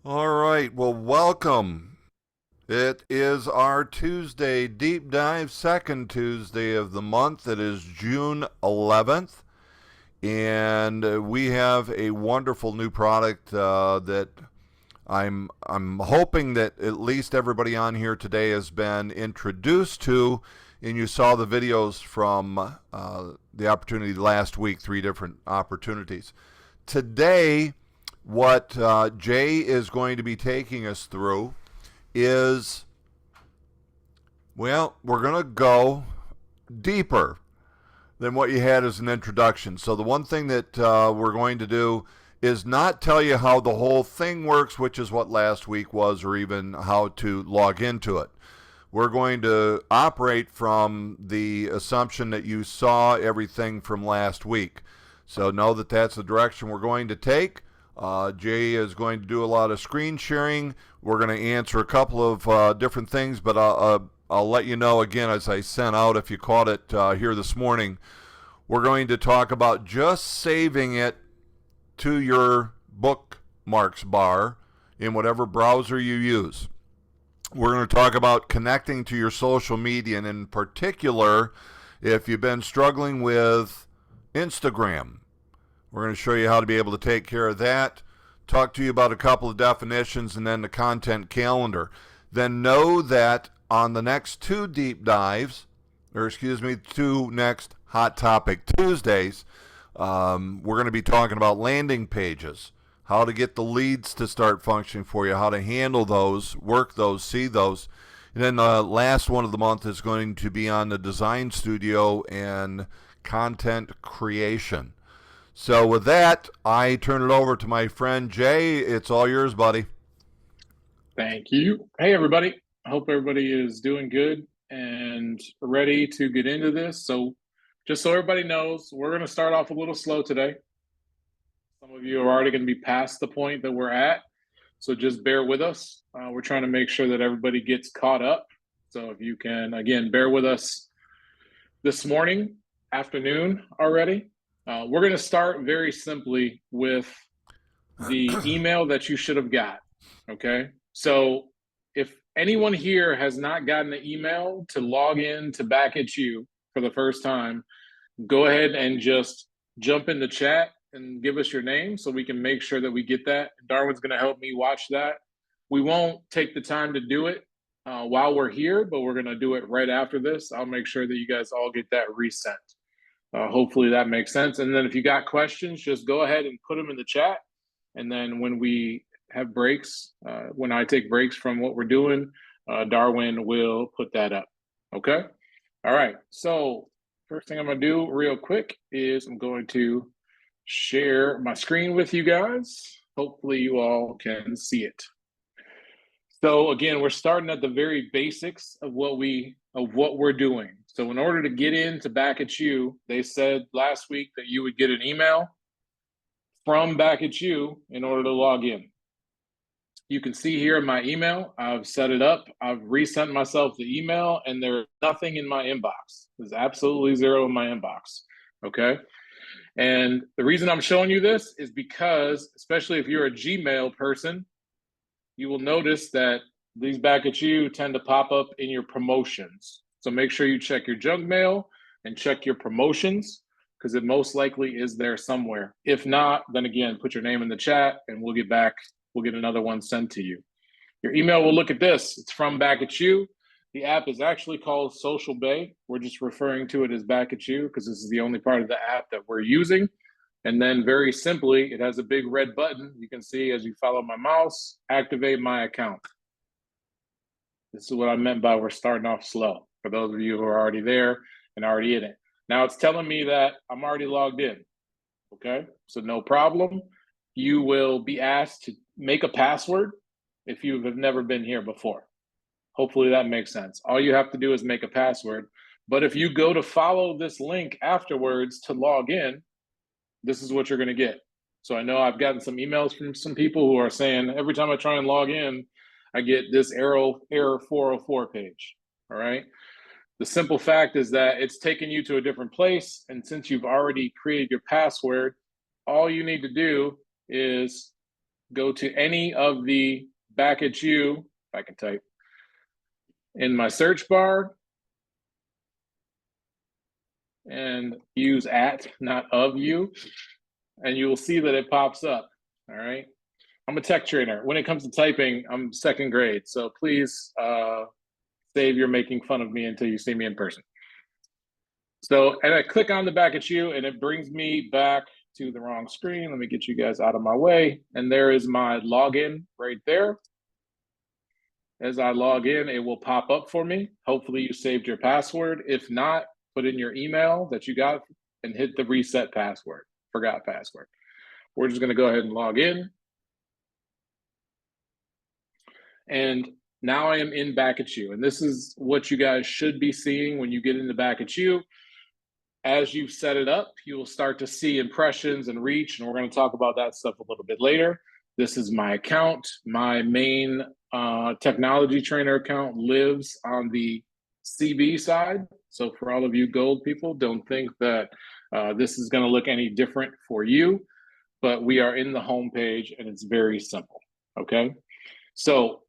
All right, well, welcome. It is our Tuesday deep dive, second Tuesday of the month. It is June 11th, and we have a wonderful new product that I'm hoping that at least everybody on here today has been introduced to, and you saw the videos from the opportunity last week, three different opportunities. Today, what Jay is going to be taking us through is, well, we're going to go deeper than what you had as an introduction. So, the one thing that we're going to do is not tell you how the whole thing works, which is what last week was, or even how to log into it. We're going to operate from the assumption that you saw everything from last week. So, know that that's the direction we're going to take. Jay is going to do a lot of screen sharing. We're going to answer a couple of different things, but I'll let you know again as I sent out if you caught it here this morning. We're going to talk about just saving it to your bookmarks bar in whatever browser you use. We're going to talk about connecting to your social media, and in particular, if you've been struggling with Instagram. We're going to show you how to be able to take care of that, talk to you about a couple of definitions, and then the content calendar. Then know that on the next two deep dives, two next Hot Topic Tuesdays, we're going to be talking about landing pages, how to get the leads to start functioning for you, how to handle those, work those, see those. And then the last one of the month is going to be on the design studio and content creation. So with that, I turn it over to my friend Jay. It's all yours, buddy. Thank you. Hey, everybody. I hope everybody is doing good and ready to get into this. So, just so everybody knows, we're going to start off a little slow today. Some of you are already going to be past the point that we're at. So, just bear with us. We're trying to make sure that everybody gets caught up. So, if you can, again, bear with us this morning, afternoon already. We're going to start very simply with the email that you should have got. Okay. So if anyone here has not gotten the email to log in to Back at You for the first time, go ahead and just jump in the chat and give us your name so we can make sure that we get that. Darwin's going to help me watch that. We won't take the time to do it while we're here, but we're going to do it right after this. I'll make sure that you guys all get that resent. Hopefully that makes sense. And then if you got questions, just go ahead and put them in the chat. And then when we have breaks, when I take breaks from what we're doing, Darwin will put that up. Okay. All right. So first thing I'm going to do real quick is I'm going to share my screen with you guys. Hopefully you all can see it. So again, we're starting at the very basics of what we're doing. So in order to get into Back at You, they said last week that you would get an email from Back at You in order to log in. You can see here in my email, I've set it up. I've resent myself the email, and there's nothing in my inbox. There's absolutely zero in my inbox. Okay. And the reason I'm showing you this is because, especially if you're a Gmail person, you will notice that these Back at You tend to pop up in your promotions. So make sure you check your junk mail and check your promotions, because it most likely is there somewhere. If not, then again, put your name in the chat and we'll get back. We'll get another one sent to you. Your email will look at this. It's from Back at You. The app is actually called Social Bay. We're just referring to it as Back at You because this is the only part of the app that we're using. And then very simply, it has a big red button. You can see as you follow my mouse, activate my account. This is what I meant by we're starting off slow for those of you who are already there and already in it. Now it's telling me that I'm already logged in. Okay, so no problem. You will be asked to make a password if you have never been here before. Hopefully that makes sense. All you have to do is make a password. But if you go to follow this link afterwards to log in, this is what you're going to get. So I know I've gotten some emails from some people who are saying every time I try and log in, I get this error 404 page. All right. The simple fact is that it's taking you to a different place. And since you've already created your password, all you need to do is go to any of the back at you, if I can type, in my search bar and use at, not of you, and you will see that it pops up. All right. I'm a tech trainer. When it comes to typing, I'm second grade. So please save your making fun of me until you see me in person. So, and I click on the back at you and it brings me back to the wrong screen. Let me get you guys out of my way. And there is my login right there. As I log in, it will pop up for me. Hopefully you saved your password. If not, put in your email that you got and hit the reset password, forgot password. We're just gonna go ahead and log in. And now I am in back at you. And this is what you guys should be seeing when you get in the back at you. As you've set it up, you will start to see impressions and reach, and we're going to talk about that stuff a little bit later. This is my account. My main technology trainer account lives on the CB side. So for all of you gold people, don't think that this is going to look any different for you, but we are in the home page and it's very simple, okay? So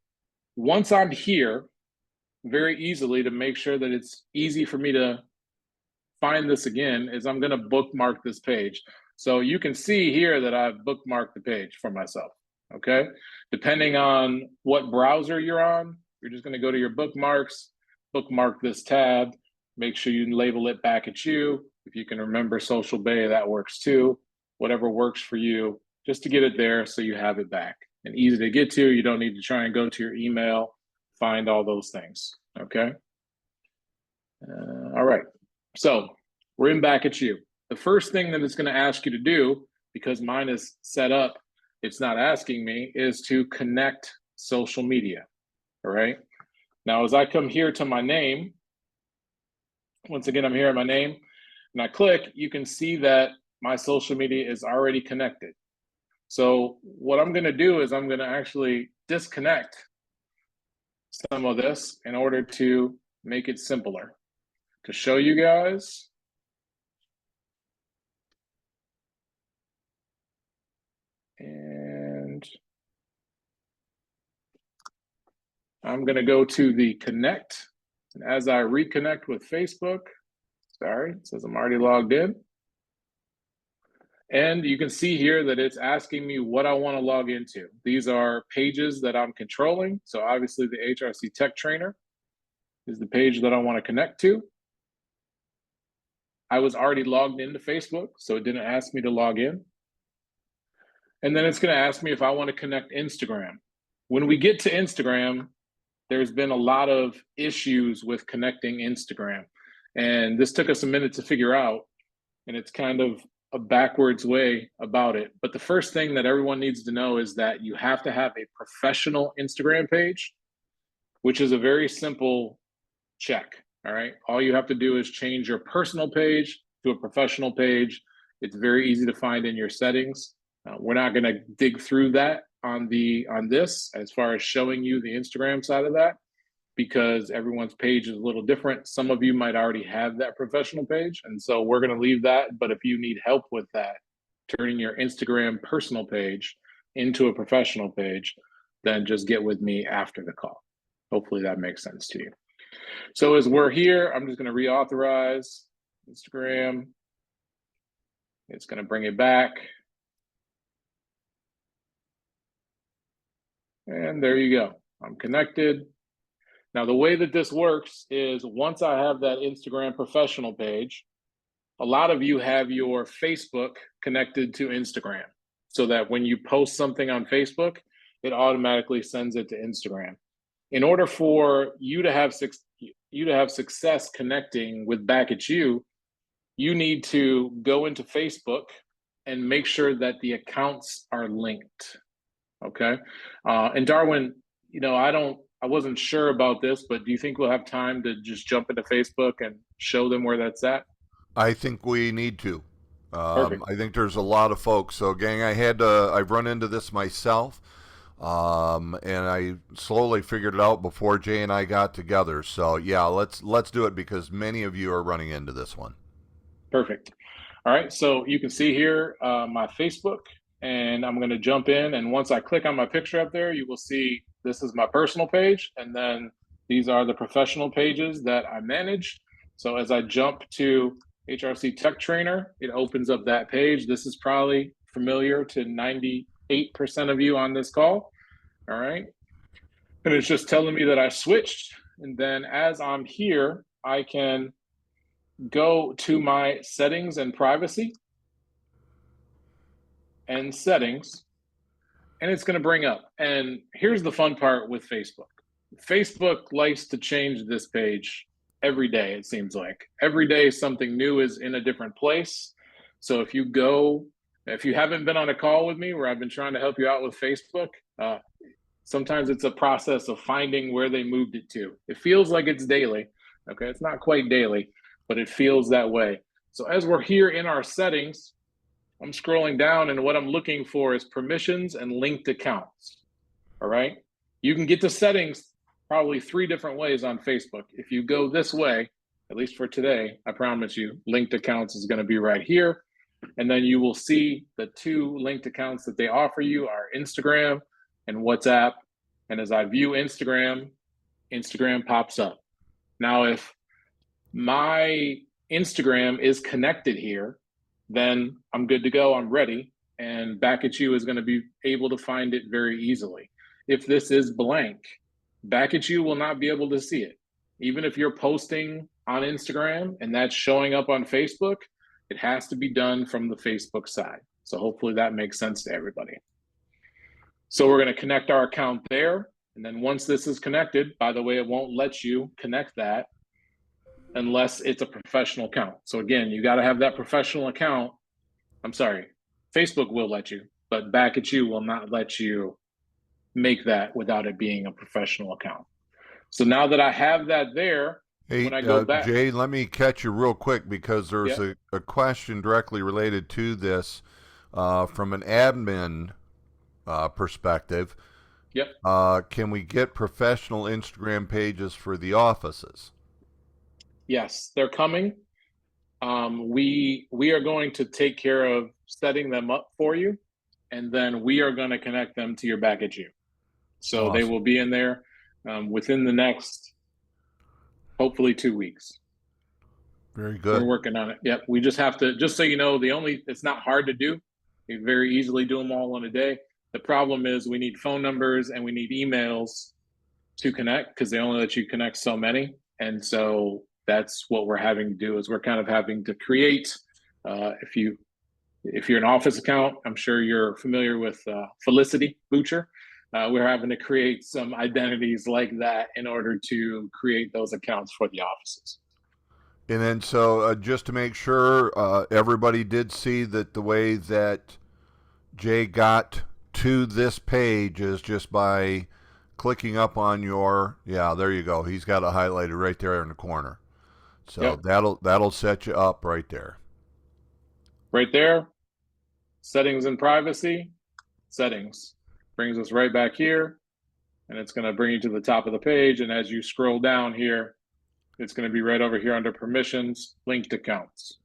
once I'm here, very easily, to make sure that it's easy for me to find this again, is I'm going to bookmark this page. So you can see here that I've bookmarked the page for myself, okay? Depending on what browser you're on, you're just going to go to your bookmarks, bookmark this tab, make sure you label it back at you. If you can remember Social Bay, that works too. Whatever works for you, just to get it there so you have it back. And easy to get to, you don't need to try and go to your email, find all those things, okay? All right. So we're in back at you. The first thing that it's going to ask you to do, because mine is set up, it's not asking me, is to connect social media. All right. Now, as I come here to my name, once again, I'm here at my name, and I click, you can see that my social media is already connected. So what I'm going to do is I'm going to actually disconnect some of this in order to make it simpler. To show you guys, and I'm going to go to the connect. And as I reconnect with Facebook, sorry, it says I'm already logged in. And you can see here that it's asking me what I want to log into. These are pages that I'm controlling. So obviously the HRC Tech Trainer is the page that I want to connect to. I was already logged into Facebook, so it didn't ask me to log in. And then it's going to ask me if I want to connect Instagram. When we get to Instagram, there's been a lot of issues with connecting Instagram. And this took us a minute to figure out, and it's kind of a backwards way about it. But the first thing that everyone needs to know is that you have to have a professional Instagram page, which is a very simple check. All right. All you have to do is change your personal page to a professional page. It's very easy to find in your settings. We're not going to dig through that on this as far as showing you the Instagram side of that, because everyone's page is a little different. Some of you might already have that professional page, and so we're going to leave that. But if you need help with that, turning your Instagram personal page into a professional page, then just get with me after the call. Hopefully that makes sense to you. So as we're here, I'm just going to reauthorize Instagram. It's going to bring it back. And there you go. I'm connected. Now, the way that this works is once I have that Instagram professional page, a lot of you have your Facebook connected to Instagram so that when you post something on Facebook, it automatically sends it to Instagram. In order for you to have success connecting with Back at You, you need to go into Facebook and make sure that the accounts are linked. Okay. And Darwin, I wasn't sure about this, but do you think we'll have time to just jump into Facebook and show them where that's at? I think we need to. Perfect. I think there's a lot of folks. So, gang, I've run into this myself, and I slowly figured it out before Jay and I got together. So, yeah, let's do it because many of you are running into this one. Perfect. All right. So you can see here my Facebook. and I'm going to jump in. And once I click on my picture up there, you will see this is my personal page. And then these are the professional pages that I manage. So as I jump to HRC Tech Trainer, it opens up that page. This is probably familiar to 98% of you on this call. All right. And it's just telling me that I switched. And then as I'm here, I can go to my settings and privacy and settings, and it's going to bring up. And here's the fun part with Facebook. Facebook likes to change this page every day, it seems like. Every day something new is in a different place. So if you haven't been on a call with me where I've been trying to help you out with Facebook, sometimes it's a process of finding where they moved it to. It feels like it's daily. Okay, it's not quite daily, but it feels that way. So as we're here in our settings, I'm scrolling down, and what I'm looking for is permissions and linked accounts. All right. You can get to settings probably 3 different ways on Facebook. If you go this way, at least for today, I promise you, linked accounts is going to be right here. And then you will see the 2 linked accounts that they offer you are Instagram and WhatsApp. And as I view Instagram, Instagram pops up. Now, if my Instagram is connected here, then I'm good to go. I'm ready. And Back at You is going to be able to find it very easily. If this is blank, Back at You will not be able to see it. Even if you're posting on Instagram and that's showing up on Facebook, it has to be done from the Facebook side. So hopefully that makes sense to everybody. So we're going to connect our account there. And then once this is connected, by the way, it won't let you connect that unless it's a professional account. So again, you got to have that professional account. I'm sorry, Facebook will let you, but Back at You will not let you make that without it being a professional account. So now that I have that there, Hey, when I go back, Jay, let me catch you real quick because there's Yep. a question directly related to this from an admin perspective. Yep. Can we get professional Instagram pages for the offices? Yes, they're coming. We are going to take care of setting them up for you, and then we are going to connect them to your Back at You. So they Awesome. will be in there within the next, hopefully, 2 weeks. Very We're good. working on it. Yep. We just have to, just so you know, it's not hard to do. You very easily do them all in a day. The problem is we need phone numbers and we need emails to connect because they only let you connect so many. And so that's what we're having to do is we're kind of having to create, if you're an office account, I'm sure you're familiar with Felicity Butcher. We're having to create some identities like that in order to create those accounts for the offices. And then, so just to make sure everybody did see that the way that Jay got to this page is just by clicking up on yeah, there you go. He's got it highlighted right there in the corner. So Yep. that'll set you up right there. Right there, settings and privacy, settings. Brings us right back here, and it's going to bring you to the top of the page. And as you scroll down here, it's going to be right over here under permissions, linked accounts.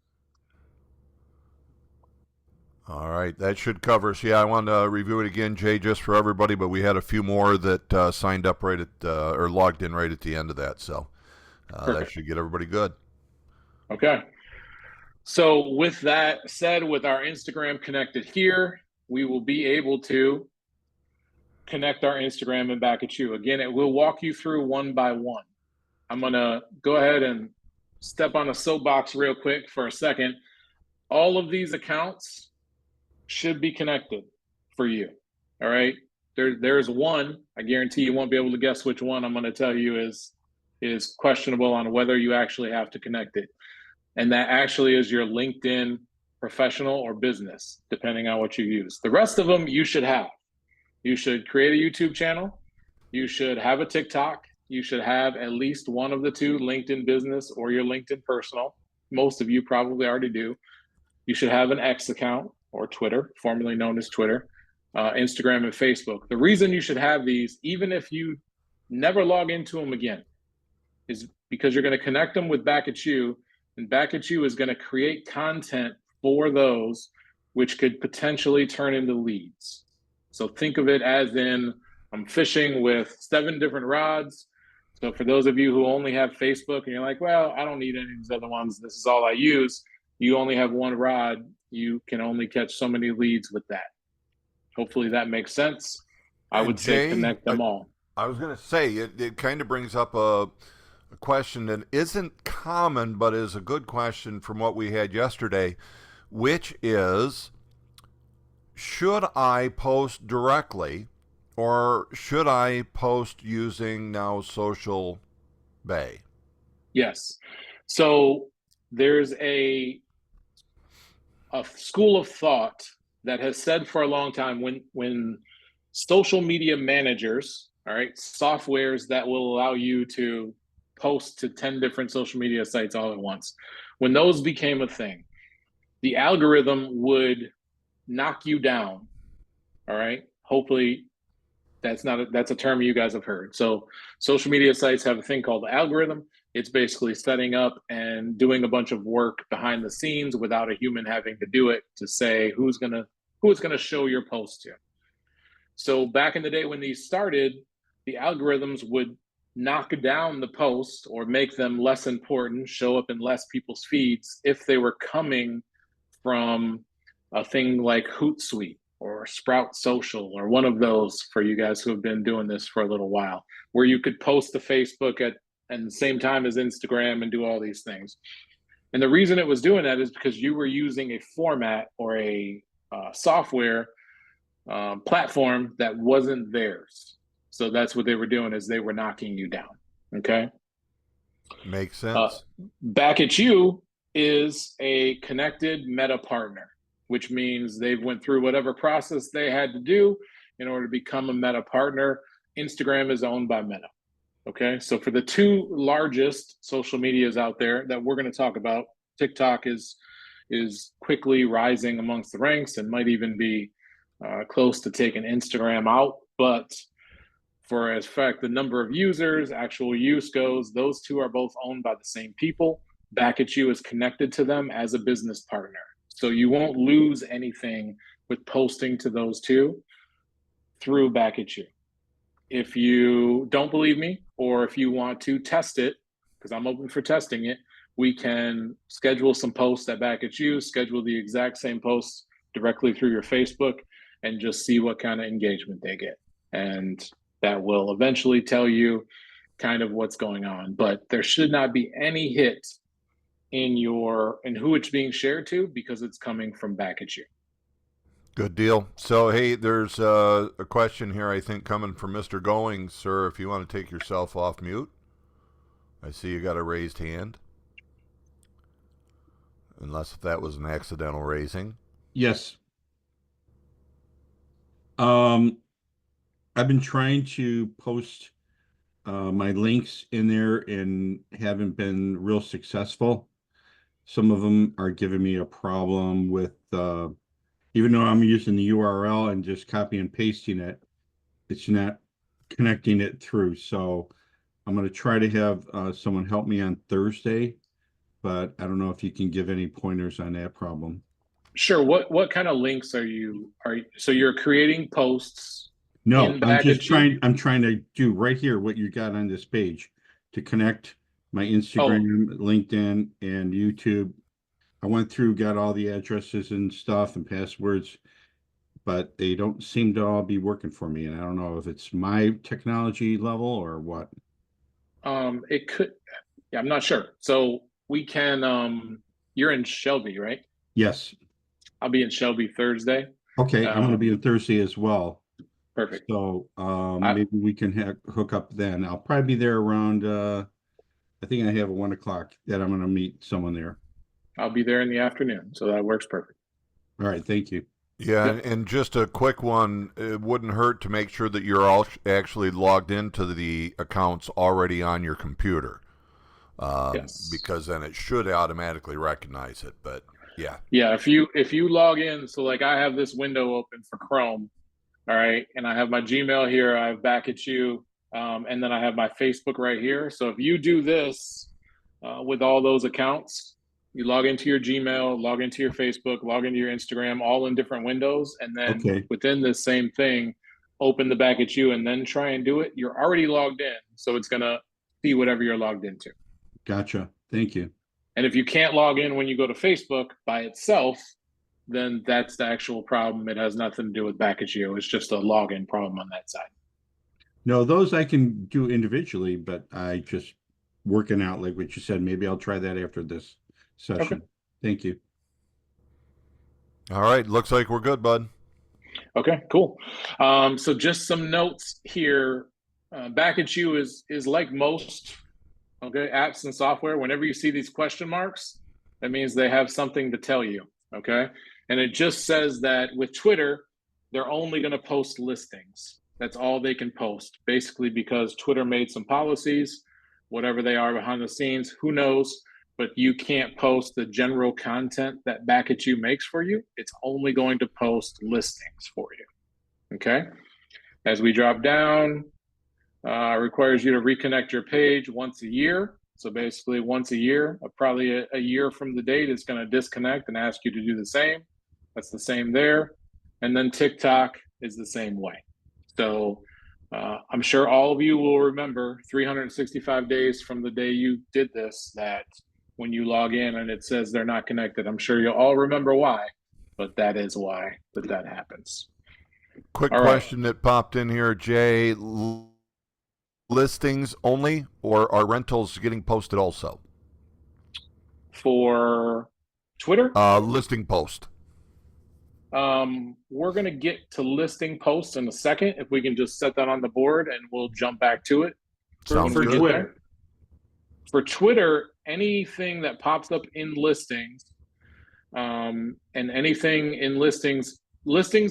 All right, that should cover us. Yeah, I wanted to review it again, Jay, just for everybody, but we had a few more that signed up right at or logged in right at the end of that, so that should get everybody good. Okay. So with that said, with our Instagram connected here, we will be able to connect our Instagram and Back at You. Again, it will walk you through one by one. I'm going to go ahead and step on a soapbox real quick for a second. All of these accounts should be connected for you. All right. There's one, I guarantee you won't be able to guess which one I'm going to tell you is questionable on whether you actually have to connect it. And that actually is your LinkedIn professional or business, depending on what you use. The rest of them you should have. You should create a YouTube channel. You should have a TikTok. You should have at least one of the 2, LinkedIn business or your LinkedIn personal. Most of you probably already do. You should have an X account or Twitter, formerly known as Twitter, Instagram, and Facebook. The reason you should have these, even if you never log into them again, is because you're going to connect them with Back at You, and Back at You is going to create content for those which could potentially turn into leads. So think of it as in I'm fishing with 7 different rods. So for those of you who only have Facebook and you're like, well, I don't need any of these other ones, this is all I use. You only have one rod. You can only catch so many leads with that. Hopefully that makes sense. I And would say Jay, connect them all. I was going to say it kind of brings up a question that isn't common, but is a good question from what we had yesterday, which is, should I post directly or should I post using now Social Bay? Yes. So there's a school of thought that has said for a long time when social media managers, all right, softwares that will allow you to post to 10 different social media sites all at once, when those became a thing, the algorithm would knock you down. All right. Hopefully that's a term you guys have heard. So social media sites have a thing called the algorithm. It's basically setting up and doing a bunch of work behind the scenes without a human having to do it to say who it's gonna show your post to. So back in the day when these started, the algorithms would knock down the post or make them less important, show up in less people's feeds if they were coming from a thing like Hootsuite or Sprout Social or one of those for you guys who have been doing this for a little while, where you could post to Facebook at the same time as Instagram and do all these things. And the reason it was doing that is because you were using a format or a software platform that wasn't theirs. So that's what they were doing, is they were knocking you down. Okay. Makes sense. Back at You is a connected Meta partner, which means they've went through whatever process they had to do in order to become a Meta partner. Instagram is owned by Meta. Okay, so for the 2 largest social medias out there that we're going to talk about, TikTok is quickly rising amongst the ranks and might even be close to taking Instagram out. But for as fact the number of users, actual use goes, those 2 are both owned by the same people. Back at You is connected to them as a business partner. So you won't lose anything with posting to those 2 through Back at You. If you don't believe me, or if you want to test it, because I'm open for testing it, we can schedule some posts at Back at You, schedule the exact same posts directly through your Facebook, and just see what kind of engagement they get. And that will eventually tell you kind of what's going on. But there should not be any hit in who it's being shared to, because it's coming from Back at You. Good deal. So, hey, there's a question here, I think, coming from Mr. Going. Sir, if you want to take yourself off mute. I see you got a raised hand. Unless if that was an accidental raising. Yes. I've been trying to post my links in there and haven't been real successful. Some of them are giving me a problem with even though I'm using the URL and just copy and pasting it, it's not connecting it through. So I'm going to try to have someone help me on Thursday, but I don't know if you can give any pointers on that problem. Sure. What kind of links are you so you're creating posts? No, I'm trying to do right here what you got on this page to connect my Instagram, LinkedIn, and YouTube. I went through, got all the addresses and stuff and passwords, but they don't seem to all be working for me. And I don't know if it's my technology level or what. It could, yeah, I'm not sure. So we can, you're in Shelby, right? Yes. I'll be in Shelby Thursday. Okay, I'm going to be on Thursday as well. Perfect. So maybe we can hook up then. I'll probably be there around, I think I have a 1 o'clock that I'm going to meet someone there. I'll be there in the afternoon, so that works perfect. All right, thank you. Yeah, yep. And just a quick one, it wouldn't hurt to make sure that you're all actually logged into the accounts already on your computer. Yes. Because then it should automatically recognize it. But yeah. Yeah, if you log in, so like I have this window open for Chrome, all right, and I have my Gmail here, I have Back at You, and then I have my Facebook right here. So if you do this with all those accounts, You log into your Gmail, log into your Facebook, log into your Instagram, all in different windows. And then Okay. within the same thing, open the Back at You and then try and do it. You're already logged in. So it's going to see whatever you're logged into. Gotcha. Thank you. And if you can't log in when you go to Facebook by itself, then that's the actual problem. It has nothing to do with Back at You. It's just a login problem on that side. No, those I can do individually, but I just working out like what you said. Maybe I'll try that after this session. Okay. Thank you. All right. Looks like we're good, bud. Okay, cool. So just some notes here. Back at You is like most apps and software. Whenever you see these question marks, that means they have something to tell you. Okay, and it just says that with Twitter, they're only going to post listings. That's all they can post, basically because Twitter made some policies, whatever they are behind the scenes, who knows, but you can't post the general content that Back at You makes for you. It's only going to post listings for you, okay? As we drop down, requires you to reconnect your page once a year. So basically once a year, probably a year from the date, it's going to disconnect and ask you to do the same. That's the same there. And then TikTok is the same way. So I'm sure all of you will remember 365 days from the day you did this, that when you log in and it says they're not connected, I'm sure you'll all remember why, but that is why that happens. Quick All right. question that popped in here, Jay. Listings only, or are rentals getting posted also? For Twitter? Listing post. We're going to get to listing posts in a second. If we can just set that on the board and we'll jump back to it. Sounds For good. Twitter. For Twitter, anything that pops up in listings, and anything in listings,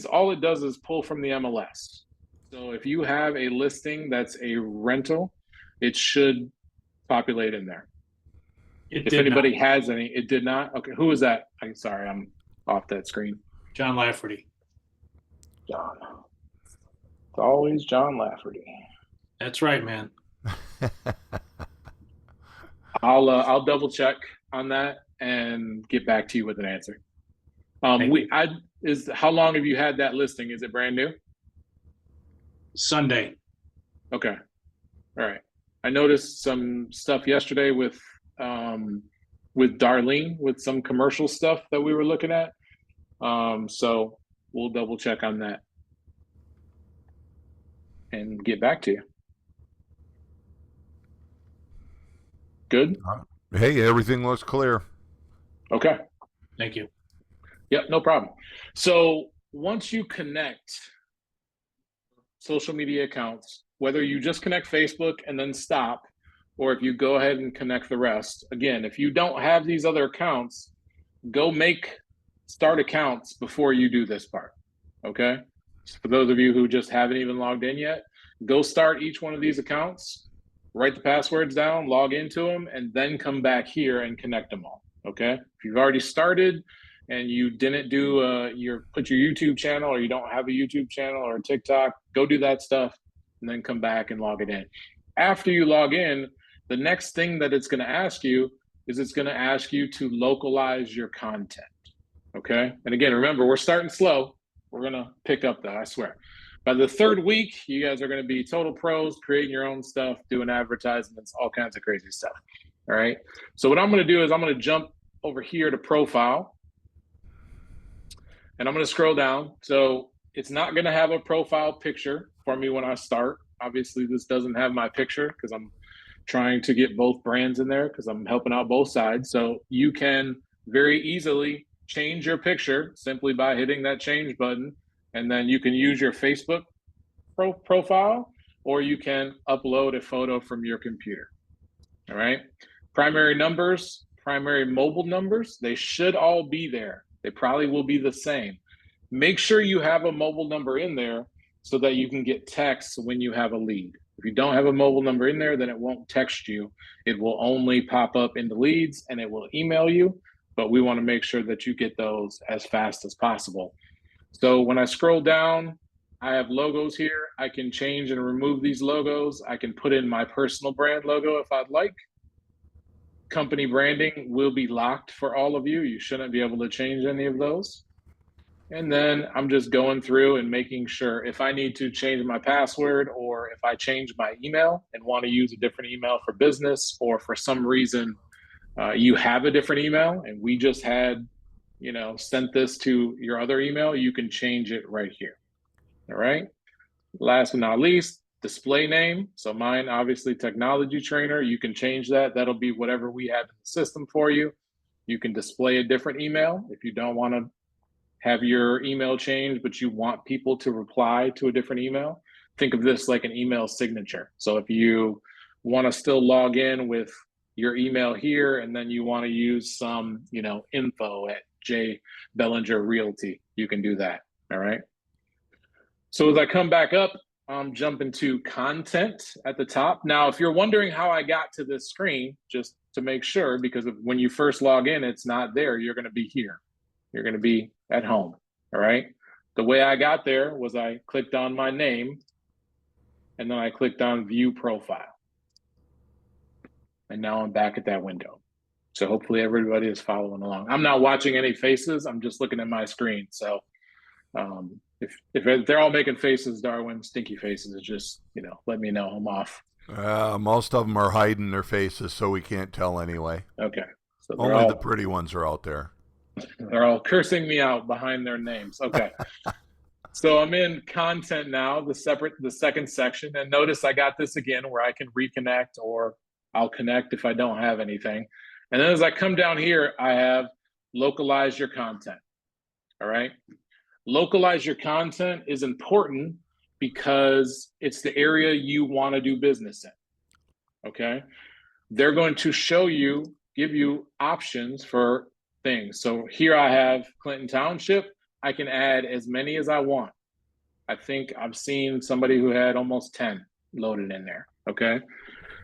all it does is pull from the MLS. So if you have a listing that's a rental, it should populate in there. If anybody has any, it did not. Okay, who is that? I'm sorry, I'm off that screen. John Lafferty. John. It's always John Lafferty. That's right, man. I'll double check on that and get back to you with an answer. How long have you had that listing? Is it brand new? Sunday. Okay. All right. I noticed some stuff yesterday with Darlene, with some commercial stuff that we were looking at. So we'll double check on that and get back to you. Good? Hey, everything looks clear. Okay. Thank you. Yep, no problem. So once you connect social media accounts, whether you just connect Facebook and then stop, or if you go ahead and connect the rest, again, if you don't have these other accounts, go start accounts before you do this part, okay? So for those of you who just haven't even logged in yet, go start each one of these accounts, write the passwords down, log into them, and then come back here and connect them all, okay? If you've already started and you didn't do put your YouTube channel, or you don't have a YouTube channel or a TikTok, go do that stuff and then come back and log it in. After you log in, the next thing that it's going to ask you is it's going to ask you to localize your content. Okay. And again, remember, we're starting slow. We're going to pick up though, I swear. By the third week, you guys are going to be total pros, creating your own stuff, doing advertisements, all kinds of crazy stuff. All right. So what I'm going to do is I'm going to jump over here to profile. And I'm going to scroll down. So it's not going to have a profile picture for me when I start. Obviously, this doesn't have my picture because I'm trying to get both brands in there because I'm helping out both sides. So you can very easily change your picture simply by hitting that change button. And then you can use your Facebook profile, or you can upload a photo from your computer. All right. Primary numbers, primary mobile numbers, they should all be there. They probably will be the same. Make sure you have a mobile number in there so that you can get texts when you have a lead. If you don't have a mobile number in there, then it won't text you. It will only pop up in the leads and it will email you, but we want to make sure that you get those as fast as possible. So when I scroll down, I have logos here. I can change and remove these logos. I can put in my personal brand logo if I'd like. company branding will be locked for all of you. You shouldn't be able to change any of those. And then I'm just going through and making sure if I need to change my password, or if I change my email and want to use a different email for business, or for some reason you have a different email and we just had, sent this to your other email, you can change it right here. All right. Last but not least, display name. So mine, obviously, technology trainer. You can change that. That'll be whatever we have in the system for you. You can display a different email if you don't want to have your email changed, but you want people to reply to a different email. Think of this like an email signature. So if you want to still log in with your email here, and then you want to use some, info at J Bellinger Realty, you can do that. All right. So as I come back up, I'm jumping to content at the top. Now, if you're wondering how I got to this screen, just to make sure, because when you first log in, it's not there. You're going to be here. You're going to be at home. All right. The way I got there was I clicked on my name, and then I clicked on view profile. And now I'm back at that window. So hopefully everybody is following along. I'm not watching any faces. I'm just looking at my screen. So if they're all making faces, Darwin, stinky faces, just, let me know I'm off. Most of them are hiding their faces, so we can't tell anyway. Okay. So only the pretty ones are out there. They're all cursing me out behind their names. Okay. So I'm in content now, the second section. And notice I got this again where I can reconnect, or I'll connect if I don't have anything. And then as I come down here, I have localize your content. All right. Localize your content is important because it's the area you want to do business in. Okay. They're going to give you options for things. So here I have Clinton Township. I can add as many as I want. I think I've seen somebody who had almost 10 loaded in there. Okay.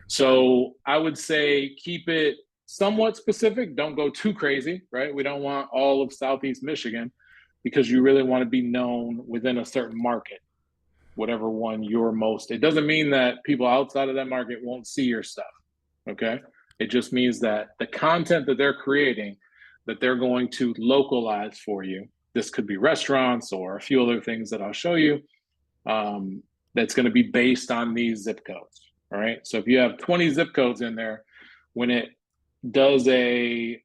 So I would say keep it somewhat specific. Don't go too crazy, right? We don't want all of Southeast Michigan, because you really want to be known within a certain market, whatever one you're most. It doesn't mean that people outside of that market won't see your stuff. Okay. It just means that the content that they're creating, that they're going to localize for you. This could be restaurants or a few other things that I'll show you. That's going to be based on these zip codes. All right. So if you have 20 zip codes in there, when it does a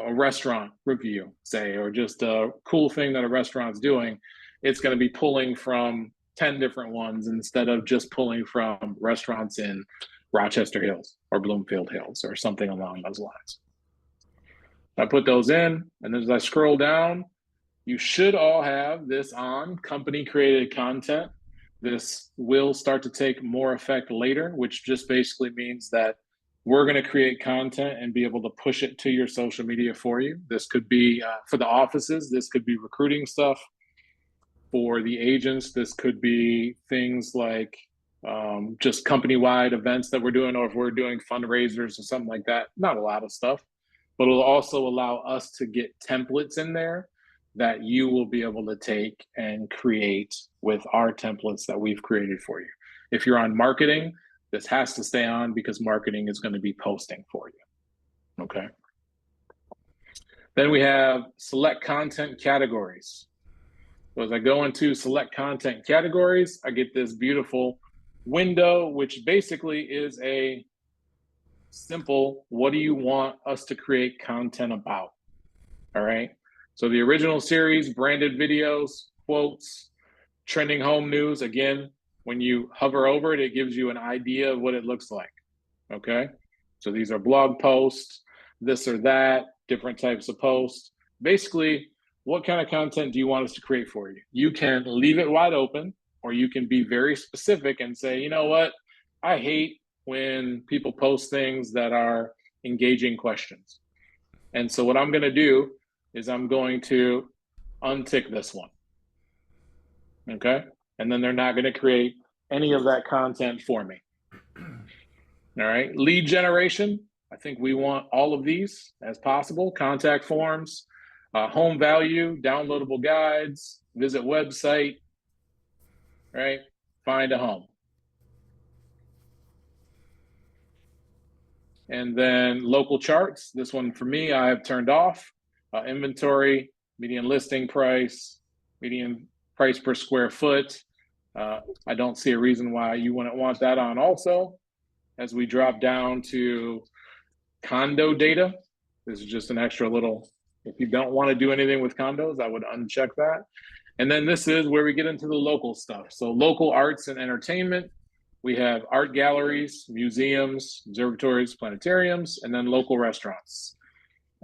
restaurant review, say, or just a cool thing that a restaurant's doing, it's going to be pulling from 10 different ones instead of just pulling from restaurants in Rochester Hills or Bloomfield Hills or something along those lines. I put those in, and as I scroll down, you should all have this on company created content. This will start to take more effect later, which just basically means that we're going to create content and be able to push it to your social media for you. This could be for the offices. This could be recruiting stuff. For the agents, this could be things like just company-wide events that we're doing, or if we're doing fundraisers or something like that. Not a lot of stuff, but it'll also allow us to get templates in there that you will be able to take and create with our templates that we've created for you. If you're on marketing, this has to stay on because marketing is going to be posting for you. Okay. Then we have select content categories. So as I go into select content categories, I get this beautiful window, which basically is a simple, what do you want us to create content about? All right. So the original series, branded videos, quotes, trending home news. Again, when you hover over it, it gives you an idea of what it looks like. Okay. So these are blog posts, this or that, different types of posts. Basically, what kind of content do you want us to create for you? You can leave it wide open, or you can be very specific and say, you know what? I hate when people post things that are engaging questions. And so what I'm going to do is I'm going to untick this one. Okay. And then they're not going to create any of that content for me. All right. Lead generation. I think we want all of these as possible. Contact forms, home value, downloadable guides, visit website, right? Find a home. And then local charts. This one for me, I have turned off. Inventory, median listing price, median price per square foot. I don't see a reason why you wouldn't want that on also. As we drop down to condo data, this is just an extra little, if you don't want to do anything with condos, I would uncheck that. And then this is where we get into the local stuff. So local arts and entertainment, we have art galleries, museums, observatories, planetariums, and then local restaurants.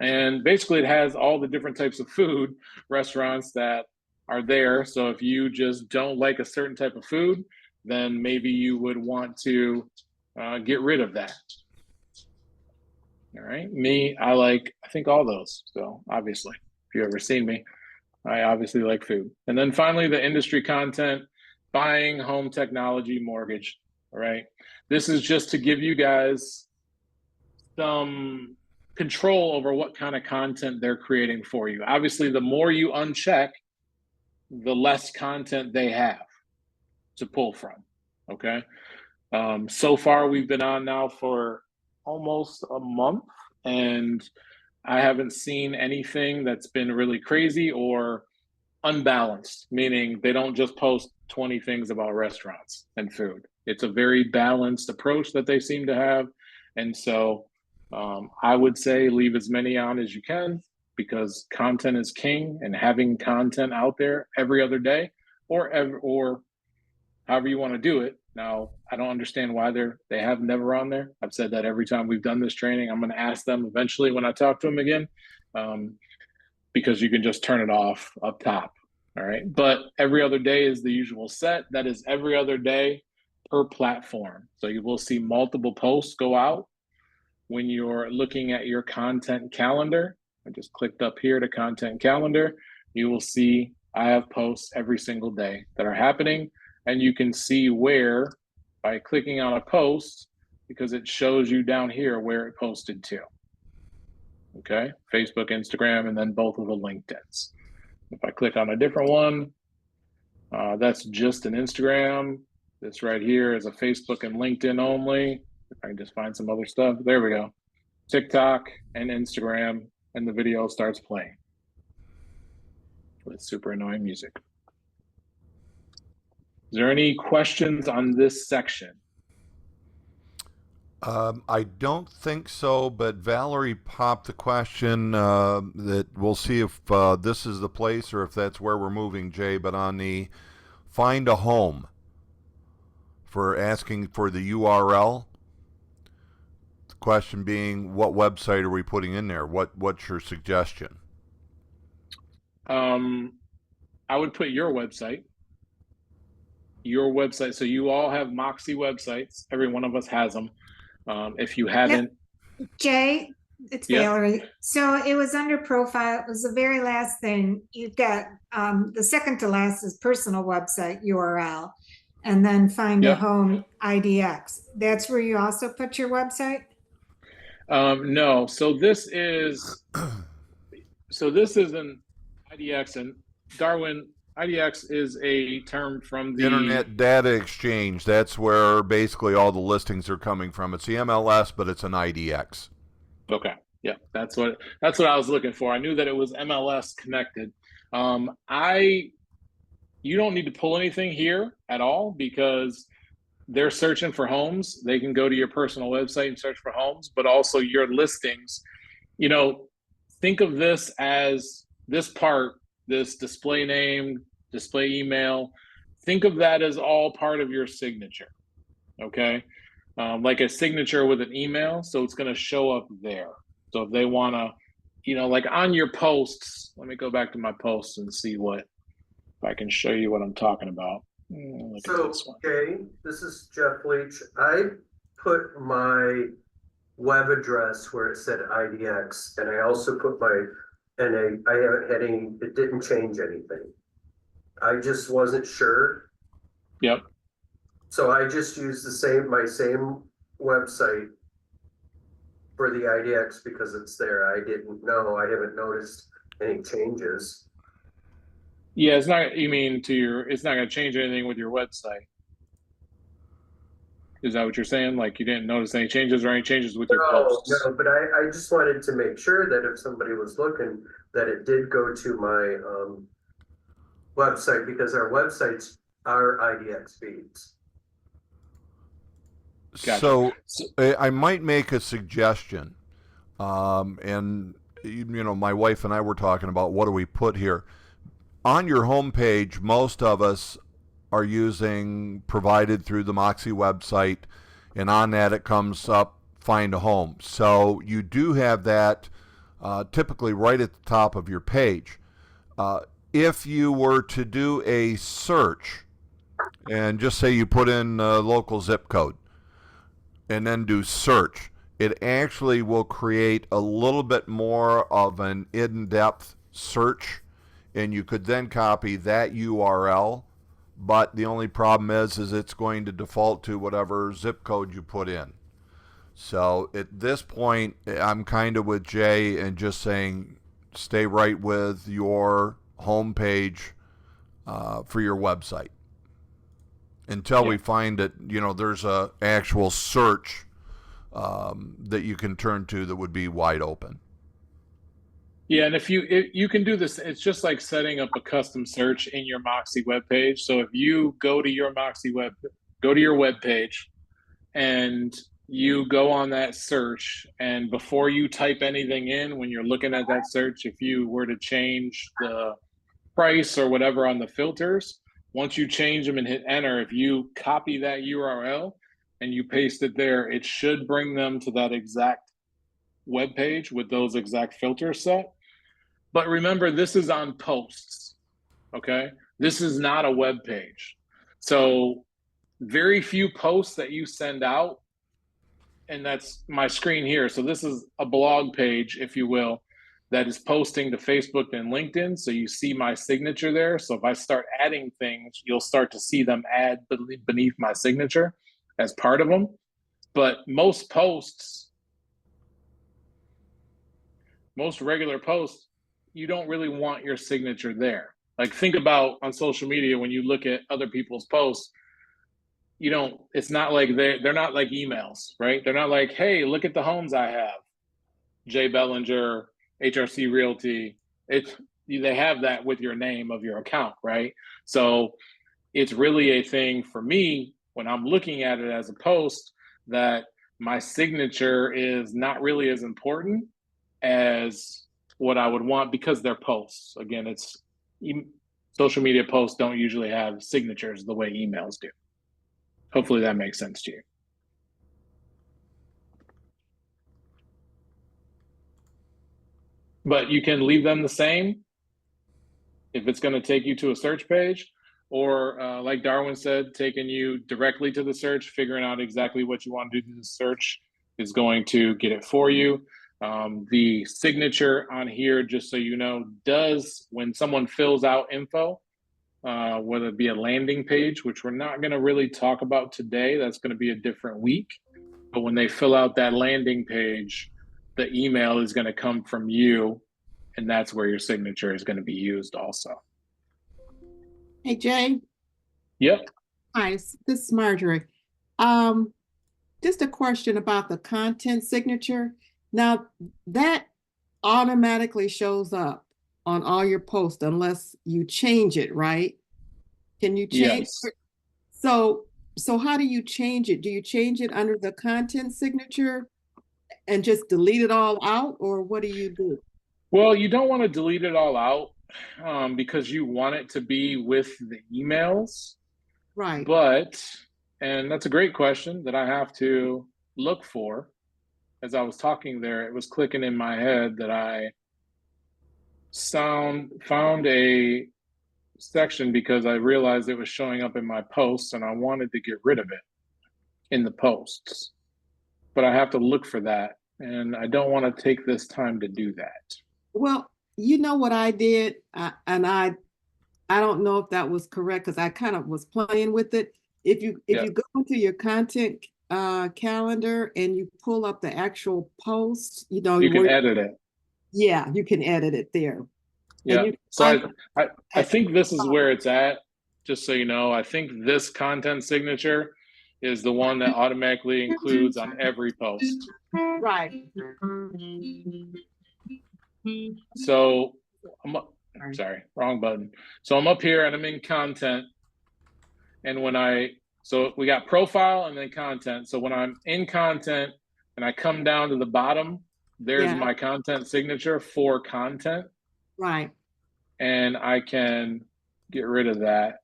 And basically it has all the different types of food restaurants that are there. So if you just don't like a certain type of food, then maybe you would want to get rid of that. All right. Me, I think all those. So obviously, if you ever seen me, I obviously like food. And then finally, the industry content, buying, home technology, mortgage. All right. This is just to give you guys some control over what kind of content they're creating for you. Obviously, the more you uncheck, the less content they have to pull from. Okay. So far, we've been on now for almost a month, and I haven't seen anything that's been really crazy or unbalanced, meaning they don't just post 20 things about restaurants and food. It's a very balanced approach that they seem to have. And so I would say leave as many on as you can, because content is king, and having content out there every other day or however you want to do it. Now, I don't understand why they have never on there. I've said that every time we've done this training. I'm going to ask them eventually when I talk to them again, because you can just turn it off up top. All right. But every other day is the usual set. That is every other day per platform. So you will see multiple posts go out when you're looking at your content calendar. I just clicked up here to content calendar. You will see I have posts every single day that are happening. And you can see where by clicking on a post, because it shows you down here where it posted to. Okay, Facebook, Instagram, and then both of the LinkedIns. If I click on a different one, that's just an Instagram. This right here is a Facebook and LinkedIn only. If I can just find some other stuff. There we go. TikTok and Instagram, and the video starts playing with super annoying music. Is there any questions on this section? I don't think so, but Valerie popped the question that we'll see if this is the place or if that's where we're moving, Jay, but on the find a home for asking for the URL. The question being, what website are we putting in there? What's your suggestion? I would put your website. So you all have Moxie websites. Every one of us has them. If you haven't, Jay, it's Valerie. So it was under profile. It was the very last thing. You've got the second to last is personal website URL, and then find a home IDX. That's where you also put your website? No. So this is an IDX, and Darwin, IDX is a term from the Internet Data Exchange. That's where basically all the listings are coming from. It's the MLS, but it's an IDX. Okay. Yeah, that's what I was looking for. I knew that it was MLS connected. You don't need to pull anything here at all, because they're searching for homes. They can go to your personal website and search for homes, but also your listings. You know, think of this as this part, this display name, display email, think of that as all part of your signature. Okay. Like a signature with an email. So it's going to show up there. So if they want to, like on your posts, let me go back to my posts and see if I can show you what I'm talking about. So, Jay, this is Jeff Leach. I put my web address where it said IDX, and I also put I haven't had it didn't change anything. I just wasn't sure. Yep. So I just used my same website for the IDX because it's there. I haven't noticed any changes. Yeah, it's not going to change anything with your website. Is that what you're saying? Like you didn't notice any changes or any changes with your No, posts? no, but I just wanted to make sure that if somebody was looking, that it did go to my website, because our websites are IDX feeds. Gotcha. So So- I might make a suggestion. And my wife and I were talking about what do we put here. On your homepage, most of us are using provided through the Moxie website, and on that it comes up find a home. So you do have that typically right at the top of your page. If you were to do a search and just say you put in local zip code and then do search, it actually will create a little bit more of an in-depth search, and you could then copy that URL. But the only problem is it's going to default to whatever zip code you put in. So at this point, I'm kind of with Jay and just saying stay right with your home page for your website until we find that there's a actual search that you can turn to that would be wide open. Yeah, and if you can do this, it's just like setting up a custom search in your Moxie webpage. So if you go to your webpage and you go on that search, and before you type anything in, when you're looking at that search, if you were to change the price or whatever on the filters, once you change them and hit enter, if you copy that URL and you paste it there, it should bring them to that exact web page with those exact filters set. But remember, this is on posts, okay? This is not a web page. So very few posts that you send out, and that's my screen here. So this is a blog page, if you will, that is posting to Facebook and LinkedIn. So you see my signature there. So if I start adding things, you'll start to see them add beneath my signature as part of them. But most posts, most regular posts, you don't really want your signature there. Like think about on social media, when you look at other people's posts, it's not like they're not like emails, right? They're not like, hey, look at the homes I have. Jay Bellinger, HRC Realty. They have that with your name of your account, right? So it's really a thing for me when I'm looking at it as a post that my signature is not really as important as what I would want, because they're posts. Again, social media posts don't usually have signatures the way emails do. Hopefully that makes sense to you. But you can leave them the same if it's going to take you to a search page, or like Darwin said, taking you directly to the search, figuring out exactly what you want to do to the search is going to get it for you. The signature on here, just so you know, does, when someone fills out info, whether it be a landing page, which we're not going to really talk about today, that's going to be a different week. But when they fill out that landing page, the email is going to come from you, and that's where your signature is going to be used also. Hey, Jay. Yep. Hi, this is Marjorie. Just a question about the content signature. Now, that automatically shows up on all your posts unless you change it, right? Can you change Yes. it? So how do you change it? Do you change it under the content signature and just delete it all out, or what do you do? Well, you don't want to delete it all out because you want it to be with the emails. Right. But, and that's a great question that I have to look for. As I was talking there, it was clicking in my head that I found a section because I realized it was showing up in my posts and I wanted to get rid of it in the posts. But I have to look for that, and I don't want to take this time to do that. Well, you know what I did, and I don't know if that was correct because I kind of was playing with it. If you go into your content calendar and you pull up the actual post, you can edit it. Yeah, you can edit it there. Yeah. So I think this is where it's at. Just so you know, I think this content signature is the one that automatically includes on every post. Right. So sorry, wrong button. So I'm up here and I'm in content. And so we got profile and then content. So when I'm in content and I come down to the bottom, there's Yeah. my content signature for content. Right. And I can get rid of that.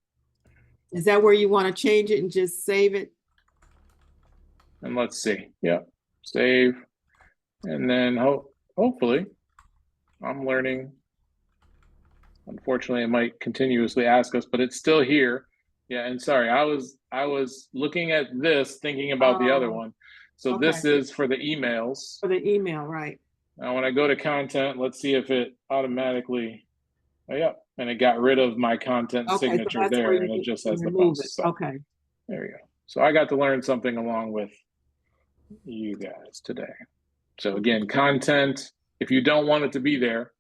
Is that where you want to change it and just save it? And let's see. Yep. Save. And then hopefully I'm learning. Unfortunately, it might continuously ask us, but it's still here. Yeah, and sorry, I was looking at this, thinking about the other one. So okay. this is for the emails. For the email, right. Now when I go to content, let's see if it automatically, yep, and it got rid of my content Okay, so signature that's there, where and you it just has the remove post. it. So Okay. there you go. So I got to learn something along with you guys today. So again, content, if you don't want it to be there,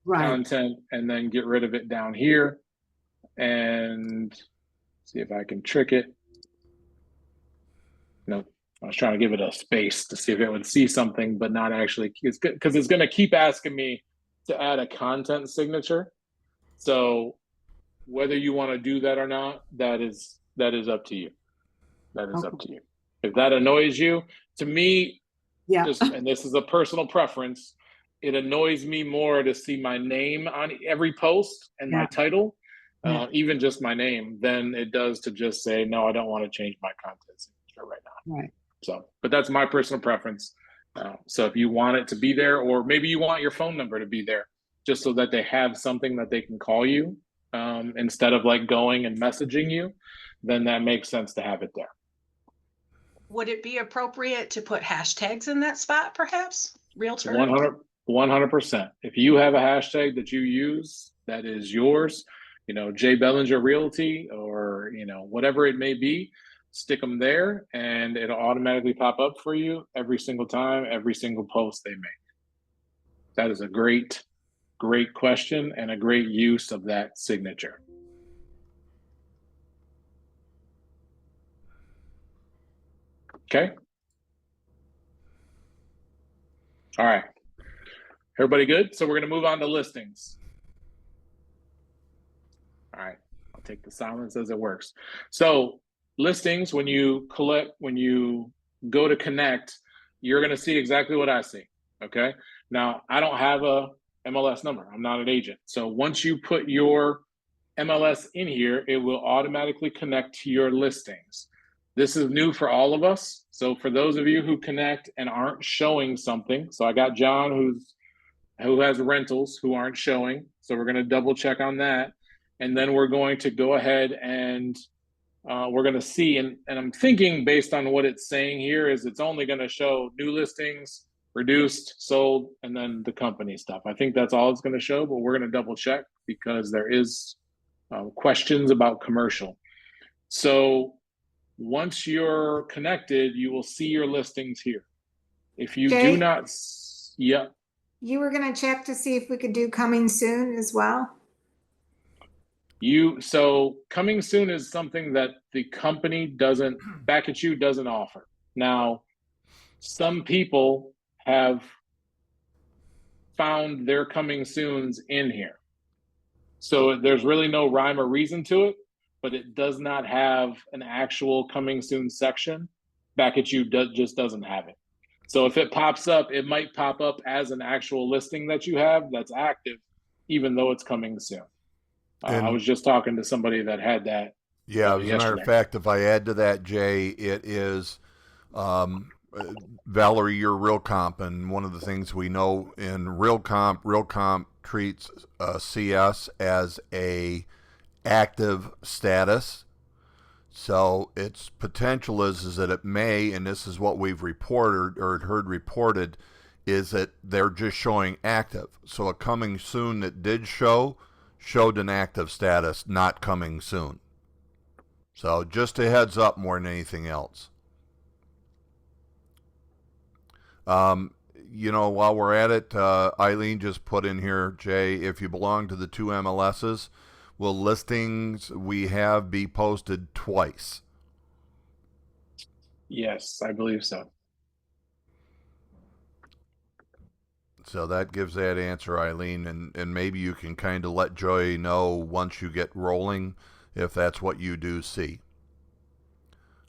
Right. content, and then get rid of it down here and see if I can trick it. No, I was trying to give it a space to see if it would see something, but not actually. It's good because it's going to keep asking me to add a content signature. So whether you want to do that or not, that is up to you. That is up to you. If that annoys you, to me, Yeah. and this is a personal preference, it annoys me more to see my name on every post and my title, even just my name, than it does to just say, no, I don't want to change my content signature right now. Right. So, but that's my personal preference. So if you want it to be there, or maybe you want your phone number to be there, just so that they have something that they can call you instead of like going and messaging you, then that makes sense to have it there. Would it be appropriate to put hashtags in that spot, perhaps? Realtor? 100%. If you have a hashtag that you use that is yours, Jay Bellinger Realty, or whatever it may be, stick them there and it'll automatically pop up for you every single time, every single post they make. That is a great question and a great use of that signature. Okay. All right. Everybody good? So we're going to move on to listings. All right. I'll take the silence as it works. So listings, when you go to connect, you're going to see exactly what I see. Okay. Now, I don't have a MLS number. I'm not an agent. So once you put your MLS in here, it will automatically connect to your listings. This is new for all of us. So for those of you who connect and aren't showing something, so I got John who has rentals who aren't showing. So we're going to double check on that. And then we're going to go ahead and we're going to see, and I'm thinking based on what it's saying here is it's only going to show new listings, reduced, sold, and then the company stuff. I think that's all it's going to show, but we're going to double check because there is questions about commercial. So once you're connected, you will see your listings here. If you Jay? do not, yeah. You were going to check to see if we could do coming soon as well? So coming soon is something that the company doesn't offer. Now, some people have found their coming soons in here. So there's really no rhyme or reason to it, but it does not have an actual coming soon section. Back at You just doesn't have it. So if it pops up, it might pop up as an actual listing that you have that's active, even though it's coming soon. I was just talking to somebody that had that. Yeah, as a matter yesterday. of fact, if I add to that, Jay, it is Valerie, your RealComp, and one of the things we know in RealComp treats CS as a active status. So its potential is that it may, and this is what we've reported or heard reported, is that they're just showing active. So a coming soon that did showed an active status, not coming soon. So just a heads up more than anything else. While we're at it, Eileen just put in here, Jay, if you belong to the two MLSs, will listings we have be posted twice? Yes, I believe so. So that gives that answer, Eileen, and maybe you can kind of let Joy know once you get rolling if that's what you do see.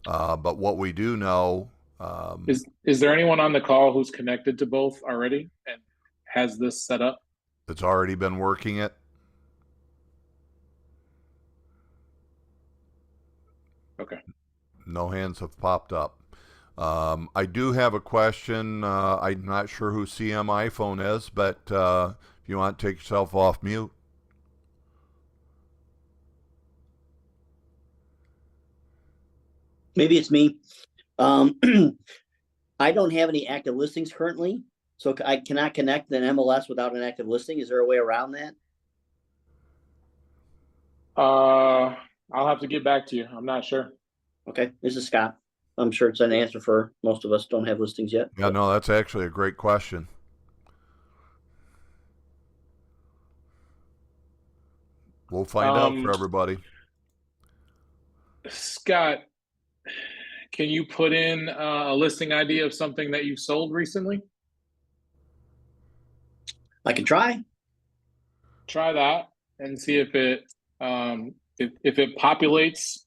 But what we do know, Is there anyone on the call who's connected to both already and has this set up? it's already been working it. Okay. No hands have popped up. I do have a question. I'm not sure who CM iPhone is, but if you want to take yourself off mute. Maybe it's me. I don't have any active listings currently, so I cannot connect an MLS without an active listing. Is there a way around that? I'll have to get back to you. I'm not sure. Okay, this is Scott. I'm sure it's an answer for most of us don't have listings yet. Yeah, no, that's actually a great question. We'll find out for everybody. Scott, can you put in a listing ID of something that you sold recently? I can try. Try that and see if it populates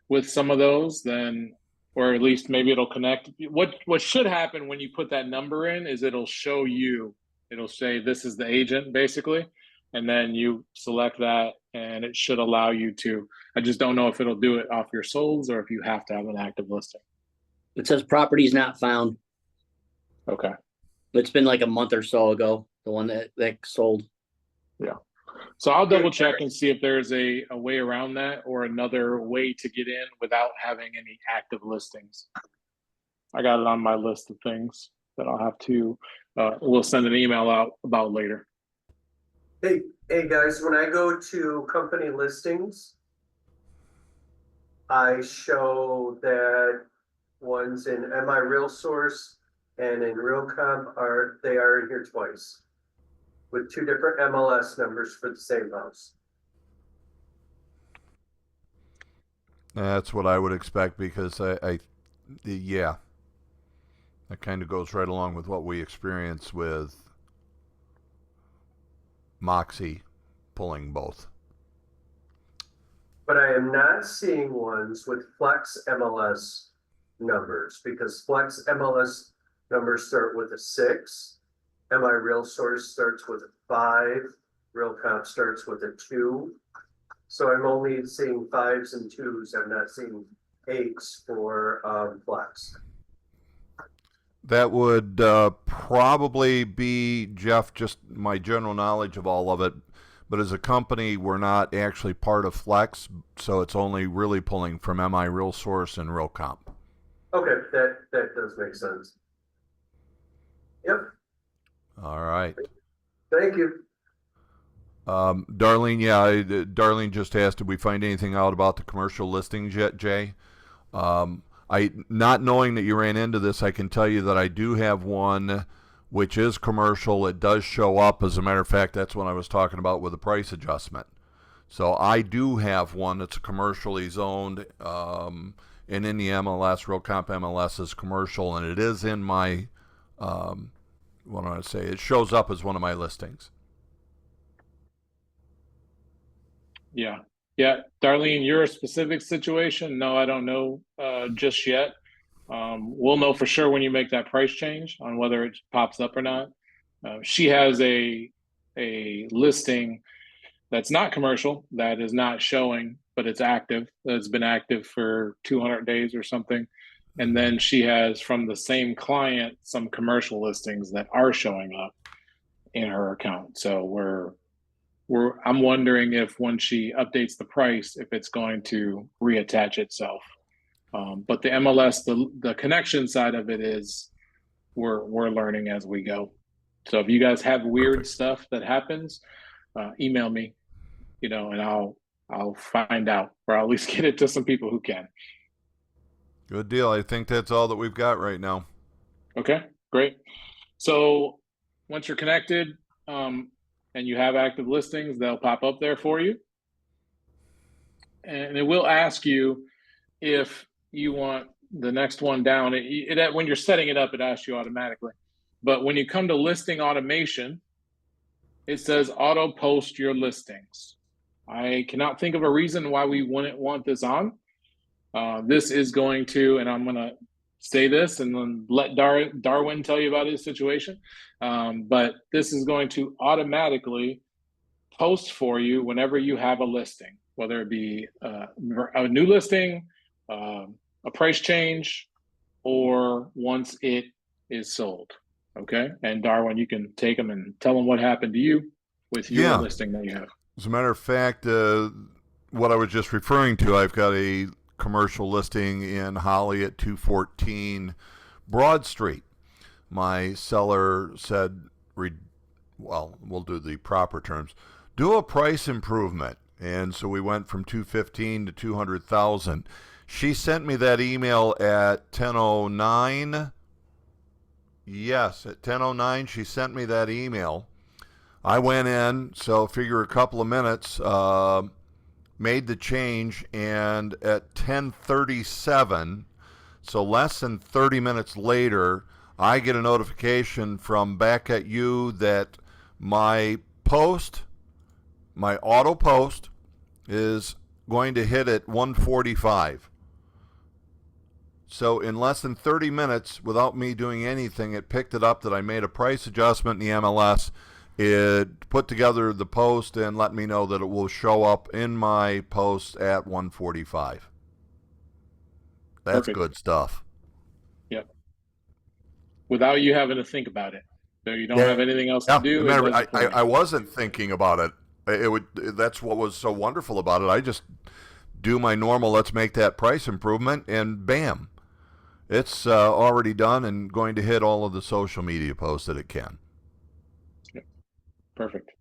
with some of those, then, or at least maybe it'll connect. What should happen when you put that number in is it'll show you, it'll say this is the agent basically, and then you select that and it should allow you to. I just don't know if it'll do it off your solds or if you have to have an active listing. It says properties not found. Okay. It's been like a month or so ago, the one that sold. Yeah. So I'll double check and see if there's a way around that or another way to get in without having any active listings. I got it on my list of things that I'll have to, we'll send an email out about later. Hey guys, when I go to company listings, I show that ones in MI Real Source and in RealComp are in here twice with two different MLS numbers for the same house. That's what I would expect because yeah, that kind of goes right along with what we experience with Moxie pulling both. But I am not seeing ones with Flex MLS numbers because Flex MLS numbers start with a 6. MI Real Source starts with a 5. RealComp starts with a 2. So I'm only seeing 5s and 2s. I'm not seeing 8s for Flex. That would probably be, Jeff, just my general knowledge of all of it. But as a company, we're not actually part of Flex, so it's only really pulling from MI Real Source and RealComp. Okay, that does make sense. Yep. All right. Thank you. Darlene, yeah, Darlene just asked, did we find anything out about the commercial listings yet, Jay? Not knowing that you ran into this, I can tell you that I do have one which is commercial. It does show up. As a matter of fact, that's what I was talking about with the price adjustment. So I do have one that's commercially zoned, and in the MLS, RealComp MLS is commercial, and it is in my, what do I say? It shows up as one of my listings. Yeah. Yeah. Darlene, your specific situation, no, I don't know just yet. We'll know for sure when you make that price change on whether it pops up or not. She has a listing that's not commercial, that is not showing, but it's active. It's been active for 200 days or something. And then she has from the same client some commercial listings that are showing up in her account. So I'm wondering if when she updates the price, if it's going to reattach itself. But the MLS, the connection side of it is we're learning as we go. So if you guys have weird stuff that happens, email me, and I'll find out, or I'll at least get it to some people who can. Good deal. I think that's all that we've got right now. Okay, great. So once you're connected, and you have active listings, they'll pop up there for you. And it will ask you if you want the next one down, when you're setting it up, it asks you automatically. But when you come to listing automation, it says auto post your listings. I cannot think of a reason why we wouldn't want this on. This is going to, and I'm going to say this and then let Darwin tell you about his situation. But this is going to automatically post for you whenever you have a listing, whether it be a new listing, a price change, or once it is sold. Okay. And Darwin, you can take them and tell them what happened to you with your listing that you have. As a matter of fact, what I was just referring to, I've got a commercial listing in Holly at 214 Broad Street. My seller said, well, we'll do the proper terms, do a price improvement. And so we went from 215 to 200,000. She sent me that email at 10:09. Yes, at 10:09 she sent me that email. I went in, so figure a couple of minutes, made the change, and at 10:37, so less than 30 minutes later, I get a notification from Back at You that my post, my auto post, is going to hit at 1:45. So in less than 30 minutes, without me doing anything, it picked it up that I made a price adjustment in the MLS. It put together the post and let me know that it will show up in my post at 1:45. That's Perfect. Good stuff. Yep. Without you having to think about it. So you don't have anything else to do. Remember, I wasn't thinking about it. That's what was so wonderful about it. I just do my normal, let's make that price improvement, and bam. It's already done and going to hit all of the social media posts that it can. Perfect.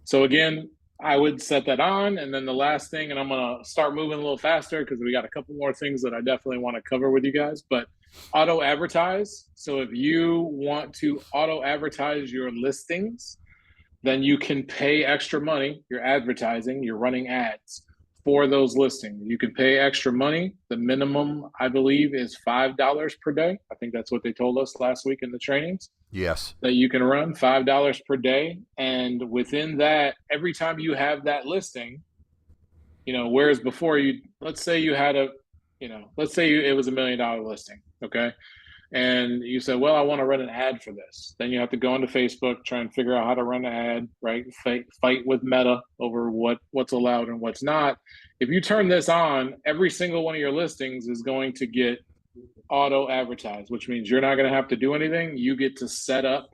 So again, I would set that on, and then the last thing, and I'm going to start moving a little faster because we got a couple more things that I definitely want to cover with you guys, but auto advertise. So if you want to auto advertise your listings, then you can pay extra money. You're advertising, you're running ads for those listings. You can pay extra money. The minimum, I believe, is $5 per day. I think that's what they told us last week in the trainings. Yes. That you can run $5 per day. And within that, every time you have that listing, whereas before let's say it was $1 million listing. Okay. And you said, well, I want to run an ad for this. Then you have to go into Facebook, try and figure out how to run an ad, right? Fight with Meta over what's allowed and what's not. If you turn this on, every single one of your listings is going to get auto advertised, which means you're not going to have to do anything. You get to set up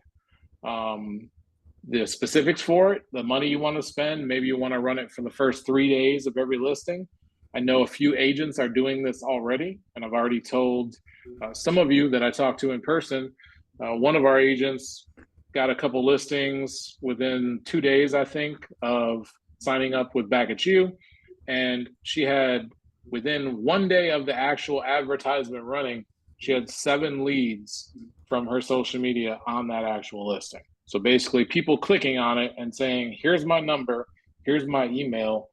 the specifics for it, the money you want to spend. Maybe you want to run it for the first 3 days of every listing. I know a few agents are doing this already, and I've already told some of you that I talked to in person. One of our agents got a couple listings within 2 days, I think, of signing up with Back at You. And she had, within 1 day of the actual advertisement running, she had 7 leads from her social media on that actual listing. So basically people clicking on it and saying, here's my number, here's my email,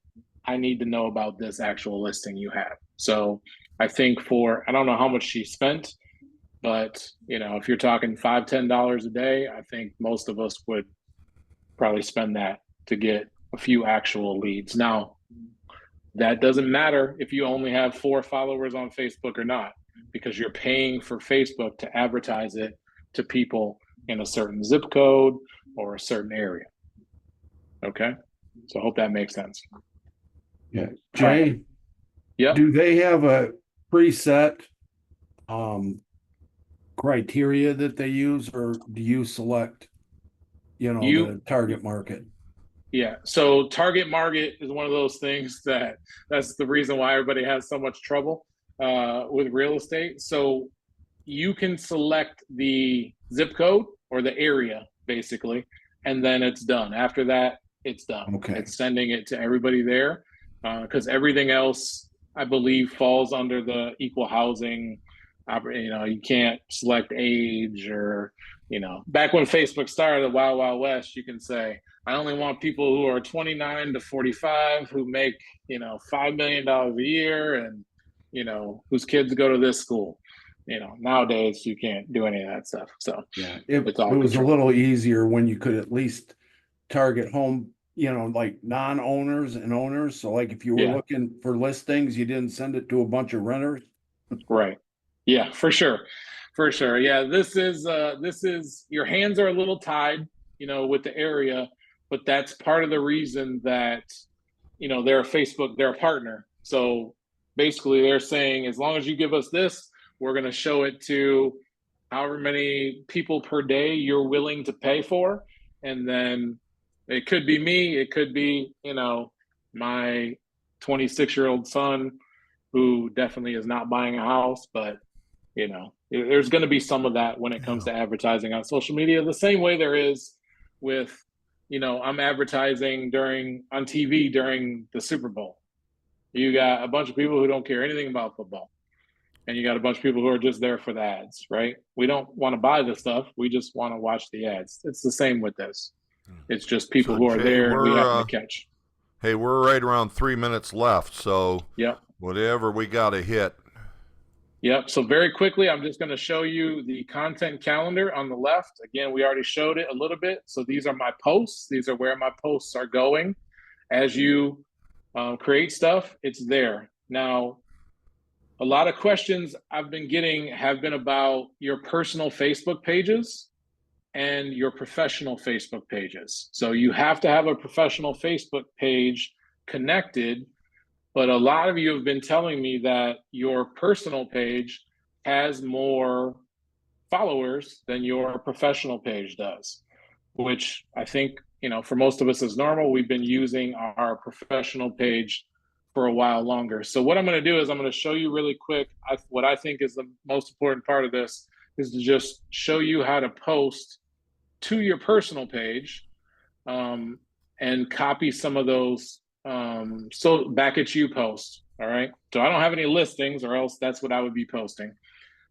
I need to know about this actual listing you have. So I think I don't know how much she spent, but if you're talking $5, $10 a day, I think most of us would probably spend that to get a few actual leads. Now, that doesn't matter if you only have 4 followers on Facebook or not, because you're paying for Facebook to advertise it to people in a certain zip code or a certain area. Okay. So I hope that makes sense. Yeah. Jay, yeah. Do they have a preset criteria that they use, or do you select, the target market? Yeah. So target market is one of those things that's the reason why everybody has so much trouble with real estate. So you can select the zip code or the area basically, and then it's done. After that, it's done. Okay. It's sending it to everybody there. Because everything else, I believe, falls under the equal housing. You can't select age or, back when Facebook started, the Wild Wild West, you can say, I only want people who are 29 to 45 who make, $5 million a year and, you know, whose kids go to this school. You know, nowadays you can't do any of that stuff. So Yeah, it It's all was a controlled. little easier when you could at least target home, you know, like non-owners and owners. So like if you were Yeah. looking for listings, you didn't send it to a bunch of renters. Right. Yeah, for sure. For sure. Yeah, this is your hands are a little tied, you know, with the area, but that's part of the reason that, you know, they're a partner. So basically they're saying, as long as you give us this, we're going to show it to however many people per day you're willing to pay for. And then it could be me, it could be, you know, my 26-year-old son, who definitely is not buying a house, but you know, there's going to be some of that when it comes to advertising on social media, the same way there is with, you know, I'm advertising on TV during the Super Bowl. You got a bunch of people who don't care anything about football, and you got a bunch of people who are just there for the ads, right? We don't want to buy the stuff, we just want to watch the ads. It's the same with this. It's just people So, who are Jay, there and we we're, happen to catch. Hey, we're right around 3 minutes left, so Yep. whatever we got to hit. Yep. So very quickly, I'm just going to show you the content calendar on the left. Again, we already showed it a little bit. So these are my posts. These are where my posts are going. As you create stuff, it's there. Now, a lot of questions I've been getting have been about your personal Facebook pages and your professional Facebook pages. So you have to have a professional Facebook page connected. But a lot of you have been telling me that your personal page has more followers than your professional page does, which I think, you know, for most of us is normal. We've been using our professional page for a while longer. So what I'm going to do is I'm going to show you really quick. What I think is the most important part of this is to just show you how to post to your personal page and copy some of those so back at you posts. All right. So I don't have any listings, or else that's what I would be posting.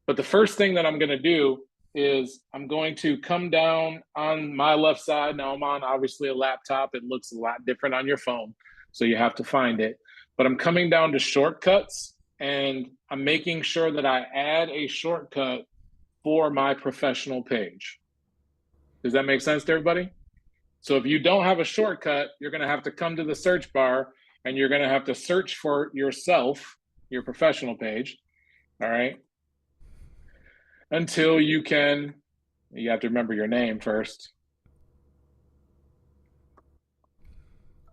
But the first thing that I'm going to do is I'm going to come down on my left side. Now I'm on obviously a laptop. It looks a lot different on your phone, so you have to find it. But I'm coming down to shortcuts, and I'm making sure that I add a shortcut for my professional page. Does that make sense to everybody? So if you don't have a shortcut, you're going to have to come to the search bar and you're going to have to search for yourself, your professional page. All right. Until you have to remember your name first.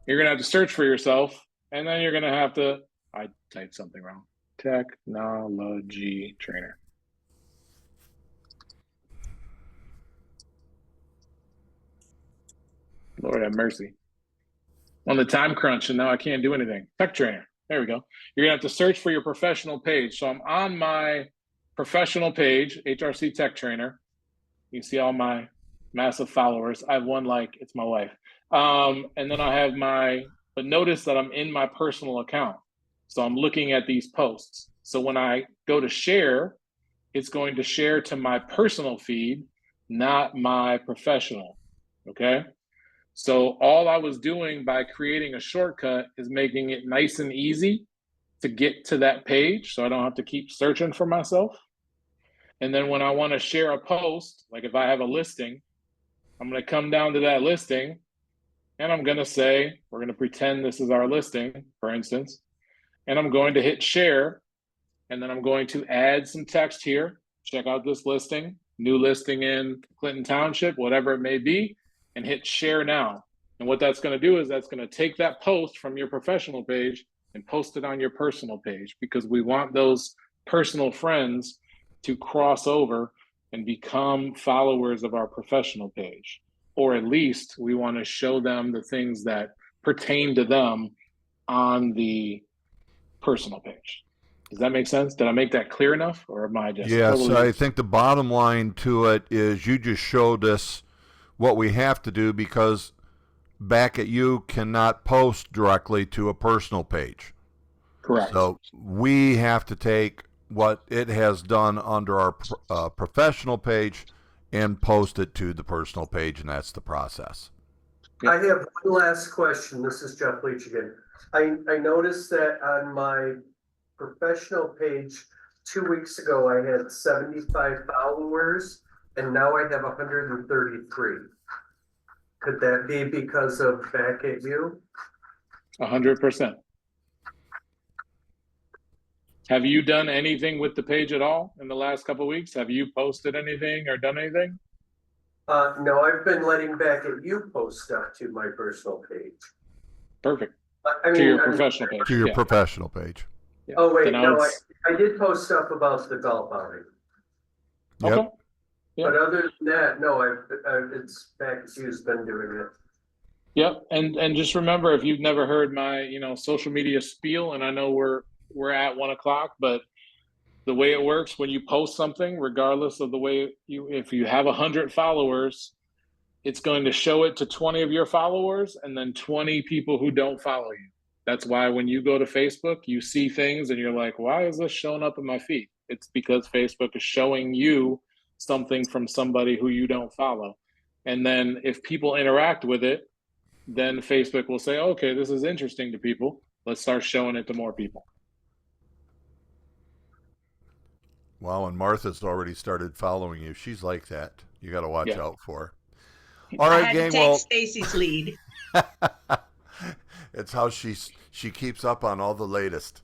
You're going to have to search for yourself, and then you're going to have to, I typed something wrong. Technology trainer. Lord have mercy. On the time crunch, and now I can't do anything. Tech trainer. There we go. You're going to have to search for your professional page. So I'm on my professional page, HRC Tech Trainer. You can see all my massive followers. I have one like, it's my wife. And then I have but notice that I'm in my personal account. So I'm looking at these posts. So when I go to share, it's going to share to my personal feed, not my professional. Okay. So all I was doing by creating a shortcut is making it nice and easy to get to that page, so I don't have to keep searching for myself. And then when I want to share a post, like if I have a listing, I'm going to come down to that listing and I'm going to say, we're going to pretend this is our listing, for instance, and I'm going to hit share. And then I'm going to add some text here. Check out this listing, new listing in Clinton Township, whatever it may be, and hit share now. And what that's going to do is that's going to take that post from your professional page and post it on your personal page, because we want those personal friends to cross over and become followers of our professional page. Or at least we want to show them the things that pertain to them on the personal page. Does that make sense? Did I make that clear enough, or am I just Yes, totally... I think the bottom line to it is you just showed us what we have to do, because Back at You cannot post directly to a personal page. Correct. So we have to take what it has done under our professional page and post it to the personal page, and that's the process. I have one last question. This is Jeff Leach again. I noticed that on my professional page, 2 weeks ago, I had 75 followers and now I have 133. Could that be because of Back at You? 100%. Have you done anything with the page at all in the last couple of weeks? Have you posted anything or done anything? No, I've been letting Back at You post stuff to my personal page. Perfect. I mean, To your professional page. To your Yeah. professional page. Yeah. Oh, wait, Then I no, would I did post stuff about the golf outing. Yep. Okay. Yeah. But other than that, no, it's Back at You's been doing it. Yep. And just remember, if you've never heard my, social media spiel, and I know we're at 1:00, but the way it works when you post something, regardless of the way if you have 100 followers, it's going to show it to 20 of your followers and then 20 people who don't follow you. That's why when you go to Facebook, you see things and you're like, why is this showing up in my feed? It's because Facebook is showing you something from somebody who you don't follow. And then if people interact with it, then Facebook will say, okay, this is interesting to people. Let's start showing it to more people. Wow, and Martha's already started following you. She's like that. You got to watch Yeah. out for her. All right, I had gang. to take Well, Stacy's lead. it's how she keeps up on all the latest.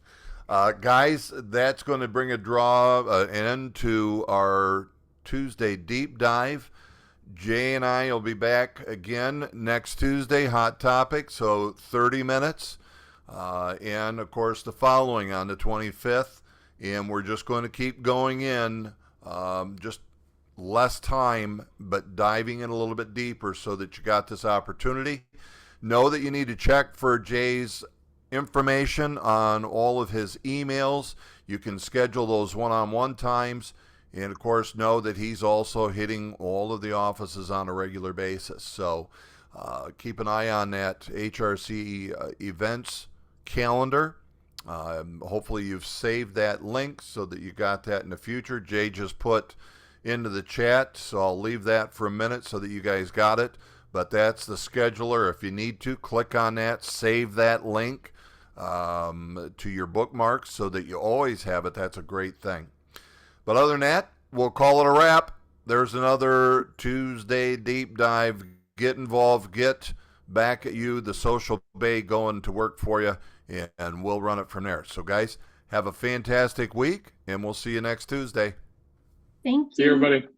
Guys, that's going to bring an end to our Tuesday deep dive. Jay and I will be back again next Tuesday, hot topic, so 30 minutes. And, of course, the following on the 25th. And we're just going to keep going in, just less time, but diving in a little bit deeper so that you got this opportunity. Know that you need to check for Jay's information on all of his emails. You can schedule those one-on-one times. And, of course, know that he's also hitting all of the offices on a regular basis. So keep an eye on that HRC events calendar. Hopefully you've saved that link so that you got that in the future. Jay just put into the chat, so I'll leave that for a minute so that you guys got it. But that's the scheduler. If you need to, click on that, save that link to your bookmarks so that you always have it. That's a great thing. But other than that, we'll call it a wrap. There's another Tuesday deep dive. Get involved. Get Back at You, the social bay going to work for you, and we'll run it from there. So, guys, have a fantastic week, and we'll see you next Tuesday. Thank you. See you, everybody.